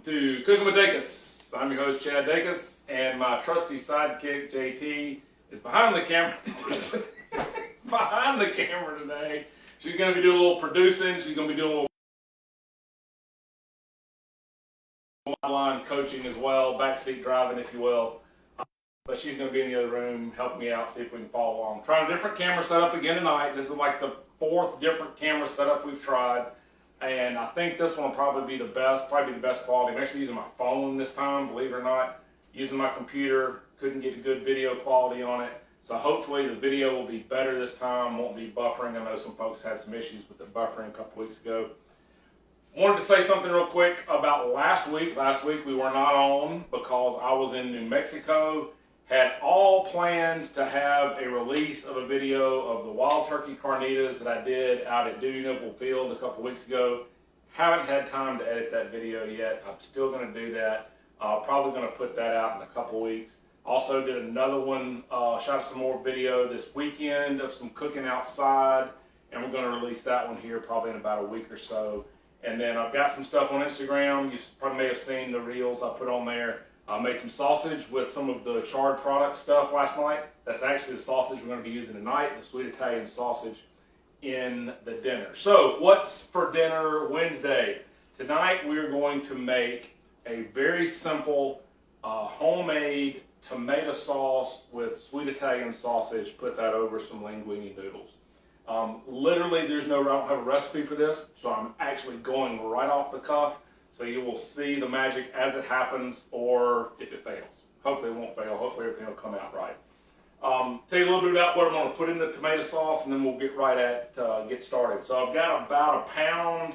to Cooking with Dacus. I'm your host, Chad Dacus, and my trusty sidekick, JT, is behind the camera today. She's going to be doing a little producing. She's going to be doing a little online coaching as well, backseat driving, if you will. But she's going to be in the other room helping me out, see if we can follow along. Trying a different camera setup again tonight. This is like the 4th different camera setup we've tried. And I think this one will probably be the best quality. I'm actually using my phone this time, believe it or not. Using my computer, couldn't get a good video quality on it. So hopefully the video will be better this time, won't be buffering. I know some folks had some issues with the buffering a couple weeks ago. Wanted to say something real quick about last week. Last week we were not on because I was in New Mexico. Had all plans to have a release of a video of the wild turkey carnitas that I did out at Duty Nipple Field a couple weeks ago. Haven't had time to edit that video yet. I'm still going to do that. Probably going to put that out in a couple weeks. Also did another one, shot some more video this weekend of some cooking outside, and we're going to release that one here probably in about a week or so. And then I've got some stuff on Instagram. You probably may have seen the reels I put on there. I made some sausage with some of the charred product stuff last night. That's actually the sausage we're going to be using tonight, the sweet Italian sausage in the dinner. So what's for dinner Wednesday? Tonight we're going to make a very simple homemade tomato sauce with sweet Italian sausage. Put that over some linguine noodles. Literally I don't have a recipe for this, so I'm actually going right off the cuff. So you will see the magic as it happens, or if it fails. Hopefully it won't fail. Hopefully everything will come out right. Tell you a little bit about what I'm going to put in the tomato sauce, and then we'll get right at get started. So I've got about a pound,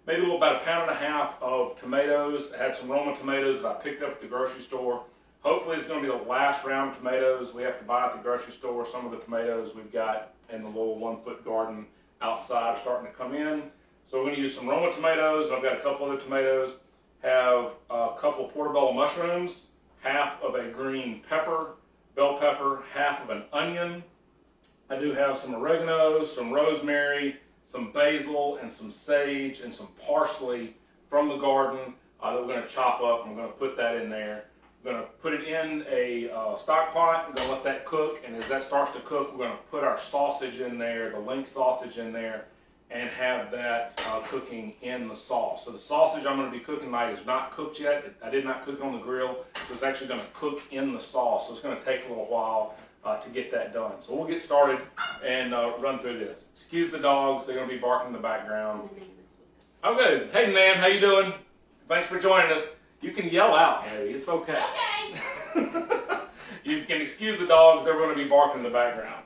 maybe about 1.5 pounds of tomatoes. I had some Roma tomatoes that I picked up at the grocery store. Hopefully it's going to be the last round of tomatoes we have to buy at the grocery store. Some of the tomatoes we've got in the little 1-foot garden outside are starting to come in. So we're going to use some Roma tomatoes. I've got a couple other tomatoes. Have a couple of portobello mushrooms, half of a green pepper, bell pepper, half of an onion. I do have some oregano, some rosemary, some basil, and some sage, and some parsley from the garden that we're going to chop up, and we're going to put that in there. We're going to put it in a stock pot. We're going to let that cook, and as that starts to cook, we're going to put our sausage in there, the link sausage in there, and have that cooking in the sauce. So the sausage I'm going to be cooking tonight is not cooked yet. I did not cook it on the grill. So it's actually going to cook in the sauce. So it's going to take a little while to get that done. So we'll get started and run through this. Excuse the dogs. They're going to be barking in the background. Oh, good. Hey, Nan. How you doing? Thanks for joining us. You can yell out, Harry. It's okay. Okay. You can excuse the dogs. They're going to be barking in the background.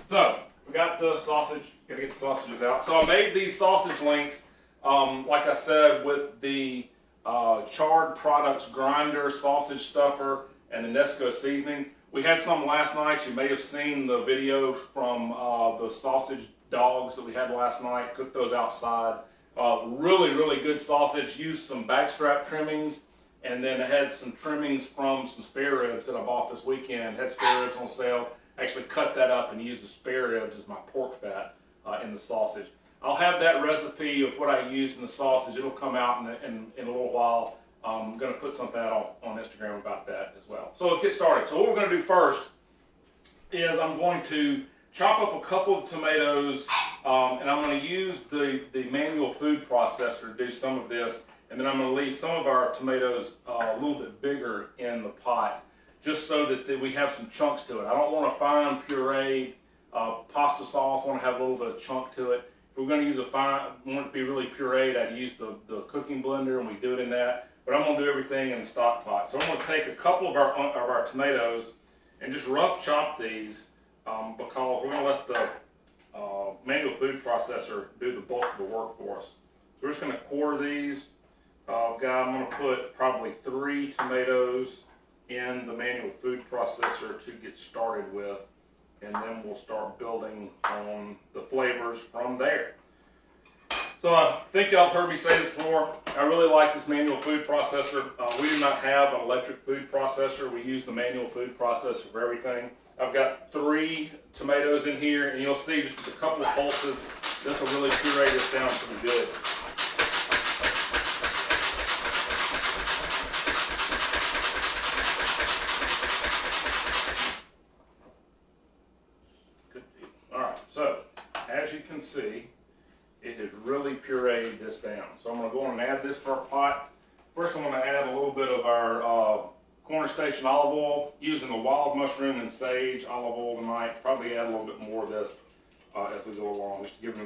So we got the sausage. Gotta get the sausages out. So I made these sausage links, like I said, with the charred products grinder, sausage stuffer, and the Nesco seasoning. We had some last night. You may have seen the video from the sausage dogs that we had last night. Cooked those outside. Really, really good sausage. Used some backstrap trimmings, and then I had some trimmings from some spare ribs that I bought this weekend. Had spare ribs on sale. Actually cut that up and used the spare ribs as my pork fat in the sausage. I'll have that recipe of what I used in the sausage. It'll come out in a little while. I'm going to put something out on Instagram about that as well. So let's get started. So what we're going to do first is I'm going to chop up a couple of tomatoes, and I'm going to use the manual food processor to do some of this, and then I'm going to leave some of our tomatoes a little bit bigger in the pot, just so that we have some chunks to it. I don't want a fine pureed pasta sauce. I want to have a little bit of chunk to it. If we're going to use want it to be really pureed, I'd use the cooking blender, and we do it in that. But I'm going to do everything in the stock pot. So I'm going to take a couple of our tomatoes and just rough chop these because we're going to let the manual food processor do the bulk of the work for us. So we're just going to quarter these. I'm going to put probably 3 tomatoes in the manual food processor to get started with, and then we'll start building on the flavors from there. So I think y'all have heard me say this before. I really like this manual food processor. We do not have an electric food processor. We use the manual food processor for everything. I've got 3 tomatoes in here, and you'll see just with a couple of pulses, this will really puree this down pretty good. see, it has really pureed this down. So I'm going to go on and add this to our pot. First, I'm going to add a little bit of our Corner Station olive oil, using the wild mushroom and sage olive oil tonight. Probably add a little bit more of this as we go along, just to give it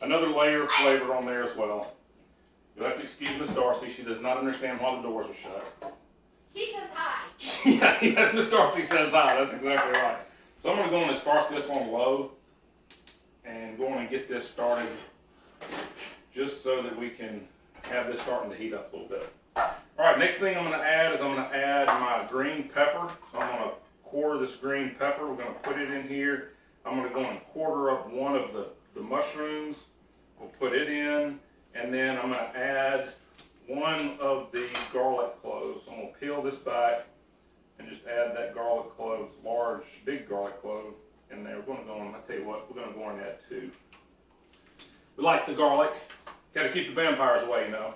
another layer of flavor on there as well. You'll have to excuse Miss Darcy. She does not understand why the doors are shut. She says hi. Yeah, Miss Darcy says hi. That's exactly right. So I'm going to go on and start this on low and go on and get this started just so that we can have this starting to heat up a little bit. All right, next thing I'm going to add is I'm going to add my green pepper. So I'm going to quarter this green pepper. We're going to put it in here. I'm going to go and quarter up one of the mushrooms. We'll put it in, and then I'm going to add one of the garlic cloves. So I'm going to peel this back and just add that garlic clove, big garlic clove in there. We're going to go on, I'll tell you what, we're going to go on and add 2. We like the garlic. Got to keep the vampires away, you know.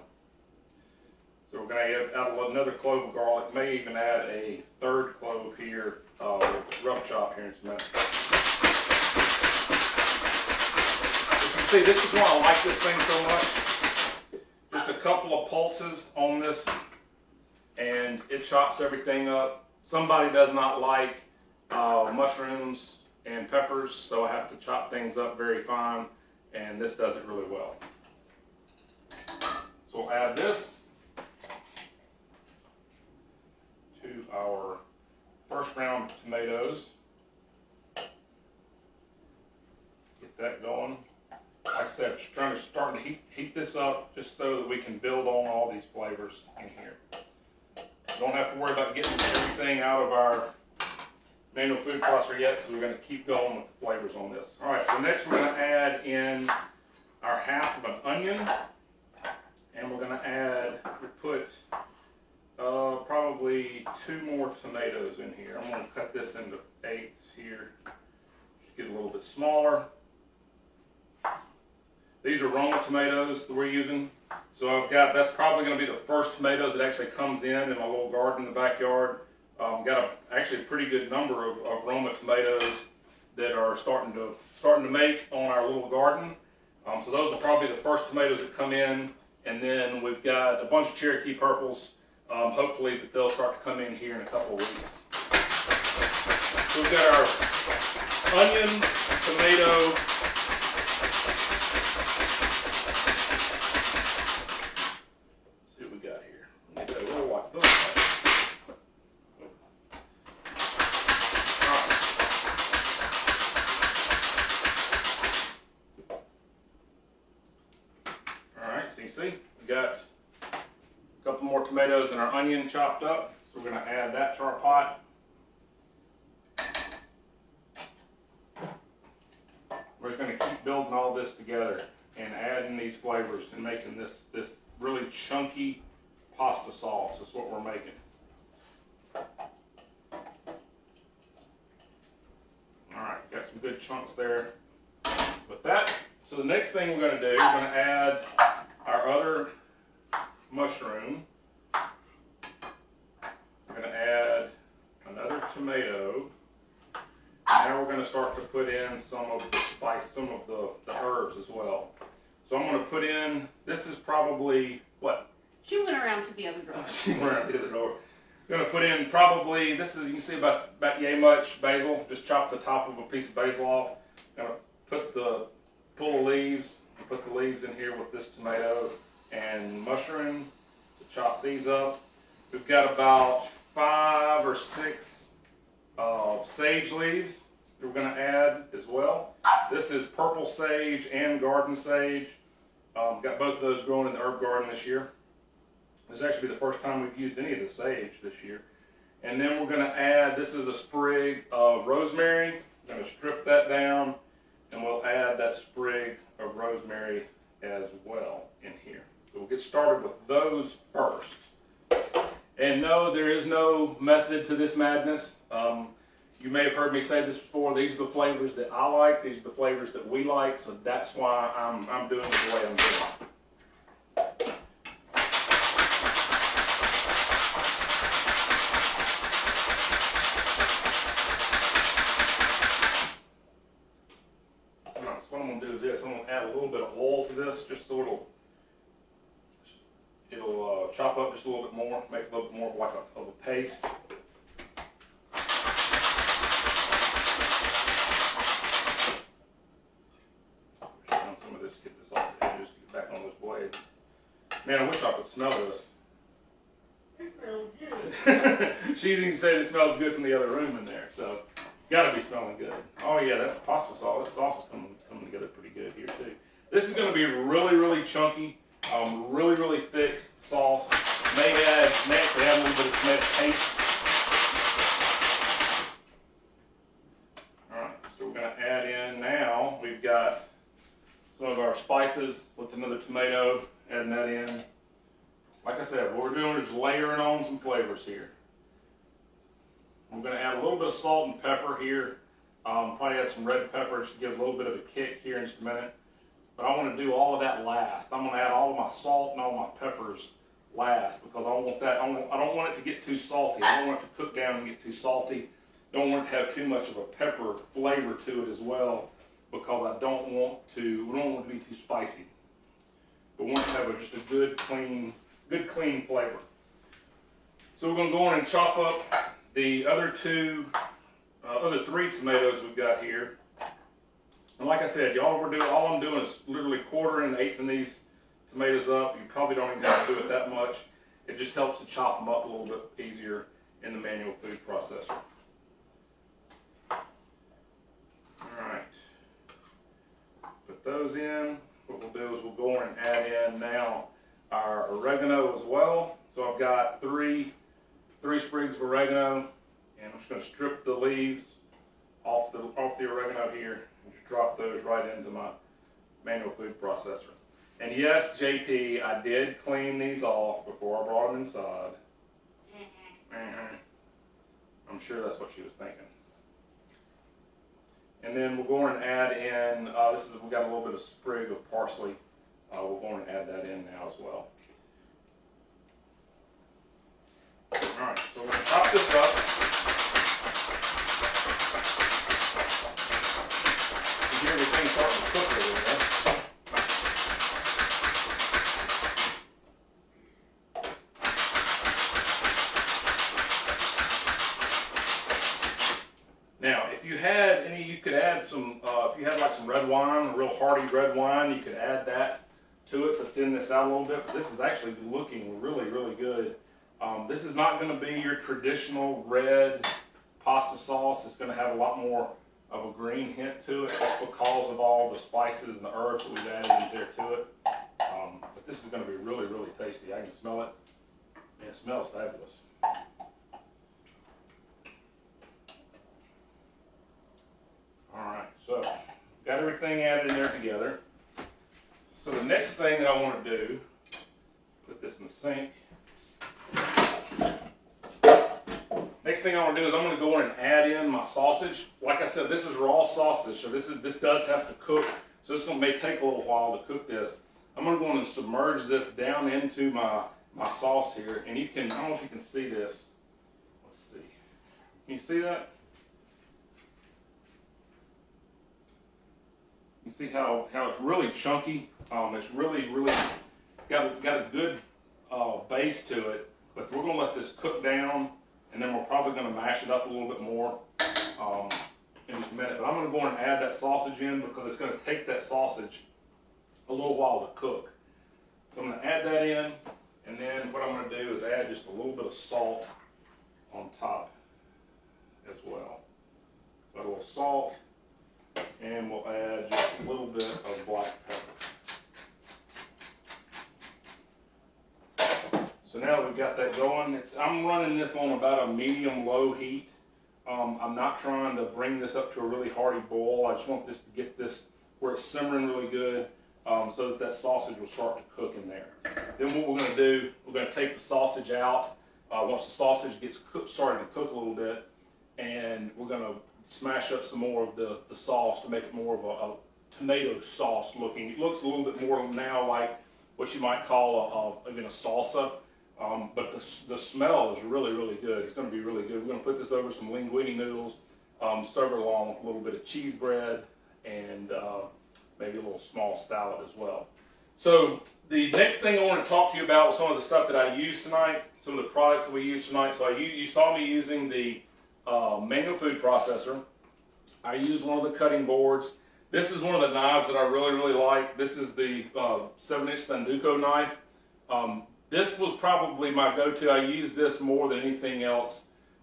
So we're going to add another clove of garlic. May even add a 3rd clove here, rough chop here in just a minute. You can see, this is why I like this thing so much. Just a couple of pulses on this, and it chops everything up. Somebody does not like mushrooms and peppers, so I have to chop things up very fine, and this does it really well. So we'll add this to our first round of tomatoes. Get that going. Like I said, starting to heat this up just so that we can build on all these flavors in here. Don't have to worry about getting everything out of our manual food processor yet, because we're going to keep going with the flavors on this. All right, so next we're going to add in our half of an onion, and we're going to put probably 2 more tomatoes in here. I'm going to cut this into 8ths here, just get a little bit smaller. These are Roma tomatoes that we're using. So that's probably going to be the first tomatoes that actually comes in my little garden in the backyard. Got actually a pretty good number of Roma tomatoes that are starting to make on our little garden. So those are probably the first tomatoes that come in, and then we've got a bunch of Cherokee purples. Hopefully that they'll start to come in here in a couple of weeks. So we've got our onion, tomato. See, we got a couple more tomatoes and our onion chopped up, so we're going to add that to our pot. We're just going to keep building all this together and adding these flavors and making this really chunky pasta sauce. That's what we're making. All right, got some good chunks there with that. So the next thing we're going to do, we're going to add our other mushroom. We're going to add another tomato. Now we're going to start to put in some of the spice, some of the herbs as well. So I'm going to put in, this is probably, what? She went around to the other drawer. She went around to the other drawer. I'm going to put in probably, this is, you can see about yay much basil. Just chop the top of a piece of basil off. Going to pull the leaves. Put the leaves in here with this tomato and mushroom to chop these up. We've got about 5 or 6 sage leaves that we're going to add as well. This is purple sage and garden sage. Got both of those growing in the herb garden this year. This is actually the first time we've used any of the sage this year. And then we're going to add, this is a sprig of rosemary. I'm going to strip that down, and we'll add that sprig of rosemary as well in here. So we'll get started with those first. And no, there is no method to this madness. You may have heard me say this before. These are the flavors that I like. These are the flavors that we like. So that's why I'm doing it the way I'm doing it. So what I'm going to do is this. I'm going to add a little bit of oil to this, just so it'll chop up just a little bit more, make it a little bit more like of a paste. Some of this, get this off the edges, get back on those blades. Man, I wish I could smell this. It smells good. She even said it smells good from the other room in there, so gotta be smelling good. Oh yeah, that pasta sauce, that sauce is coming together pretty good here too. This is gonna be really, really chunky, really, really thick sauce. May actually add a little bit of tomato paste. All right, so we're gonna add in now. We've got some of our spices with another tomato, adding that in. Like I said, what we're doing is layering on some flavors here. I'm going to add a little bit of salt and pepper here. Probably add some red pepper just to give a little bit of a kick here in just a minute. But I want to do all of that last. I'm going to add all of my salt and all my peppers last because I don't want it to get too salty. I don't want it to cook down and get too salty. Don't want it to have too much of a pepper flavor to it as well because we don't want it to be too spicy. But we want it to have just a good clean flavor. So we're going to go in and chop up the other three tomatoes we've got here. And like I said, all I'm doing is literally quartering and eighthing these tomatoes up. You probably don't even have to do it that much. It just helps to chop them up a little bit easier in the manual food processor. Alright. Put those in. What we'll do is we'll go in and add in now our oregano as well. So I've got three sprigs of oregano, and I'm just going to strip the leaves off the oregano here and just drop those right into my manual food processor. And yes, JT, I did clean these off before I brought them inside. I'm sure that's what she was thinking. And then we'll go and add in, we got a little bit of sprig of parsley. We'll go and add that in now as well. Alright, so we're going to chop this up. You hear everything starting to cook over there. Now, if you had any, you could add some, if you had like some red wine, a real hearty red wine, you could add that to it to thin this out a little bit. But this is actually looking really, really good. This is not going to be your traditional red pasta sauce. It's going to have a lot more of a green hint to it. That's because of all the spices and the herbs that we've added in there to it. But this is going to be really, really tasty. I can smell it. And it smells fabulous. Alright, so got everything added in there together. So the next thing that I want to do, put this in the sink. Next thing I want to do is I'm going to go in and add in my sausage. Like I said, this is raw sausage, so this does have to cook. So this may take a little while to cook this. I'm going to go in and submerge this down into my sauce here, and you can, I don't know if you can see this. Let's see. Can you see that? You see how it's really chunky. It's really it's got a good base to it. But we're going to let this cook down, and then we're probably going to mash it up a little bit more in just a minute. But I'm going to go and add that sausage in because it's going to take that sausage a little while to cook. So I'm going to add that in, and then what I'm going to do is add just a little bit of salt on top as well. So a little salt, and we'll add just a little bit of black pepper. So now that we've got that going, I'm running this on about a medium-low heat. I'm not trying to bring this up to a really hearty boil. I just want this to get this where it's simmering really good so that sausage will start to cook in there. Then what we're going to do, we're going to take the sausage out once the sausage gets started to cook a little bit, and we're going to smash up some more of the sauce to make it more of a tomato sauce looking. It looks a little bit more now like what you might call a salsa. But the smell is really, really good. It's going to be really good. We're going to put this over some linguine noodles, serve it along with a little bit of cheese bread and maybe a little small salad as well. So the next thing I want to talk to you about was some of the stuff that I used tonight, some of the products that we used tonight. So you saw me using the manual food processor. I used one of the cutting boards. This is one of the knives that I really, really like. This is the 7-inch Sanduko knife. This was probably my go-to. I use this more than anything else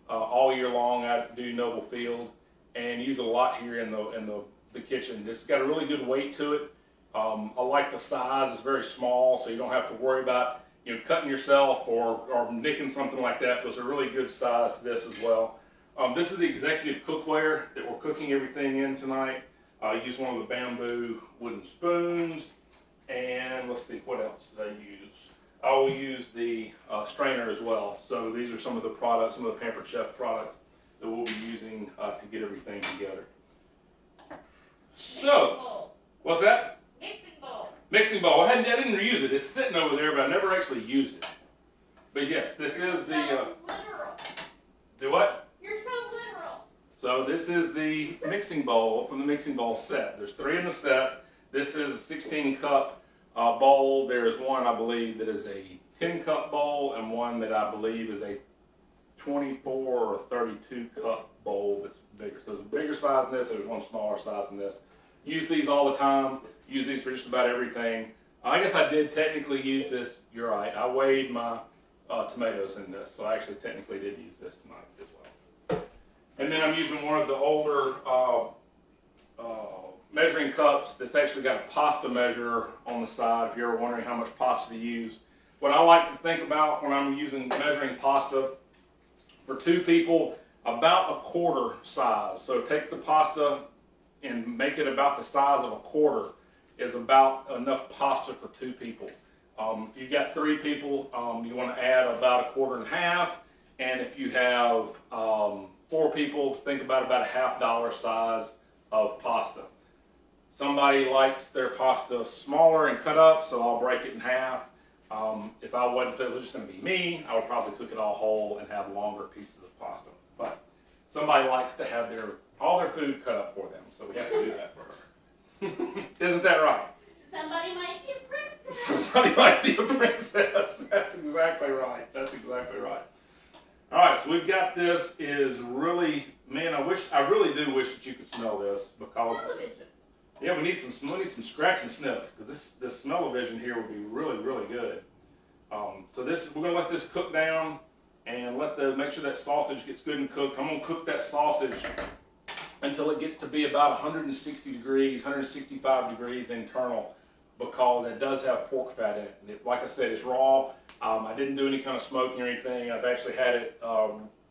all year long. I do Noble Field and use it a lot here in the kitchen. This has got a really good weight to it. I like the size. It's very small, so you don't have to worry about cutting yourself or nicking something like that. So it's a really good size to this as well. This is the executive cookware that we're cooking everything in tonight. I use one of the bamboo wooden spoons, and let's see, what else did I use? I will use the strainer as well. So these are some of the products, some of the Pampered Chef products that we'll be using to get everything together. So, what's that? Mixing bowl. Mixing bowl. I didn't use it. It's sitting over there, but I never actually used it. But yes, this is the. Literal. Do what? You're so literal. So this is the mixing bowl from the mixing bowl set. There's 3 in the set. This is a 16 cup bowl. There's one, I believe, that is a 10 cup bowl, and one that I believe is a 24 or 32 cup bowl that's bigger. So there's a bigger size than this. There's one smaller size than this. Use these all the time. Use these for just about everything. I guess I did technically use this. You're right. I weighed my tomatoes in this, so I actually technically did use this tonight as well. And then I'm using one of the older measuring cups that's actually got a pasta measure on the side if you're ever wondering how much pasta to use. What I like to think about when I'm measuring pasta for 2 people, about a quarter size. So take the pasta and make it about the size of a quarter is about enough pasta for 2 people. If you've got 3 people, you want to add about a quarter and a half. And if you have 4 people, think about a $half size of pasta. Somebody likes their pasta smaller and cut up, so I'll break it in half. If it was just going to be me, I would probably cook it all whole and have longer pieces of pasta. But somebody likes to have all their food cut up for them, so we have to do that for her. Isn't that right? Somebody might be a princess. Somebody might be a princess. That's exactly right. That's exactly right. All right, so we've got this. Is really, man, I really do wish that you could smell this because. Television. Yeah, we need some scratch and sniff because this smell-o-vision here would be really, really good. So we're gonna let this cook down and make sure that sausage gets good and cooked. I'm gonna cook that sausage until it gets to be about 160 degrees, 165 degrees internal, because it does have pork fat in it. And like I said, it's raw. I didn't do any kind of smoking or anything. I've actually had it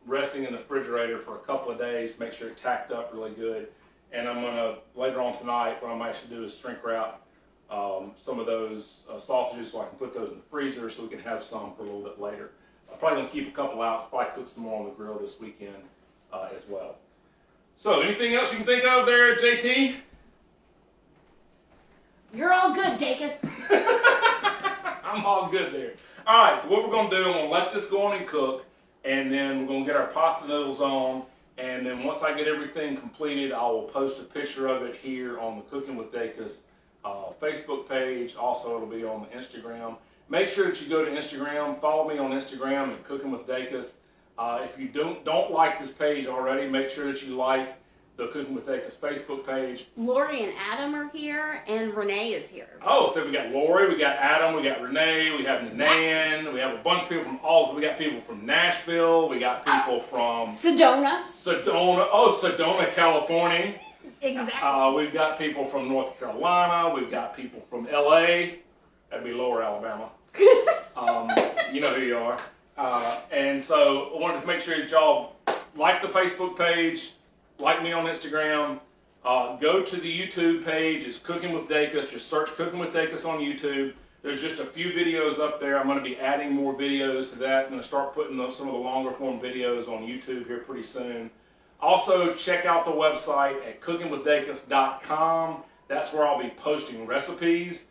resting in the refrigerator for a couple of days to make sure it tacked up really good. And I'm going to, later on tonight, what I'm actually do is shrink wrap some of those sausages so I can put those in the freezer so we can have some for a little bit later. I'm probably going to keep a couple out, probably cook some more on the grill this weekend as well. So, anything else you can think of there, JT? You're all good, Dacus. I'm all good there. All right, so what we're going to do, I'm going to let this go on and cook, and then we're going to get our pasta noodles on. And then once I get everything completed, I will post a picture of it here on the Cooking with Dacus Facebook page. Also, it'll be on the Instagram. Make sure that you go to Instagram. Follow me on Instagram at Cooking with Dacus. If you don't like this page already, make sure that you like the Cooking with Dacus Facebook page. Lori and Adam are here, and Renee is here. Oh, so we got Lori, we got Adam, we got Renee, we have Nan, we have a bunch of people from we got people from Nashville, we got people from Sedona, Sedona, California. Exactly. We've got people from North Carolina, we've got people from LA, that'd be Lower Alabama. You know who you are. And so I wanted to make sure that y'all like the Facebook page, like me on Instagram, go to the YouTube page. It's Cooking with Dacus. Just search Cooking with Dacus on YouTube. There's just a few videos up there. I'm going to be adding more videos to that. I'm going to start putting some of the longer form videos on YouTube here pretty soon. Also, check out the website at cookingwithdacus.com. That's where I'll be posting recipes.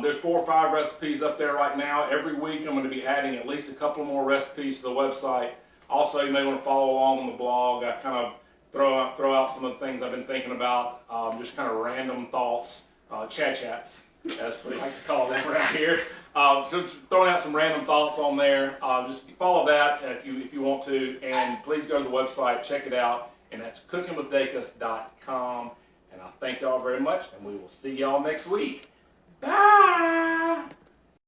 There's 4 or 5 recipes up there right now. Every week I'm going to be adding at least a couple more recipes to the website. Also, you may want to follow along on the blog. I kind of throw out some of the things I've been thinking about, just kind of random thoughts Chat chats. That's what we like to call them around here. So just throwing out some random thoughts on there. Just follow that if you want to, and please go to the website, check it out, and that's cookingwithdacus.com. And I thank y'all very much, and we will see y'all next week. Bye.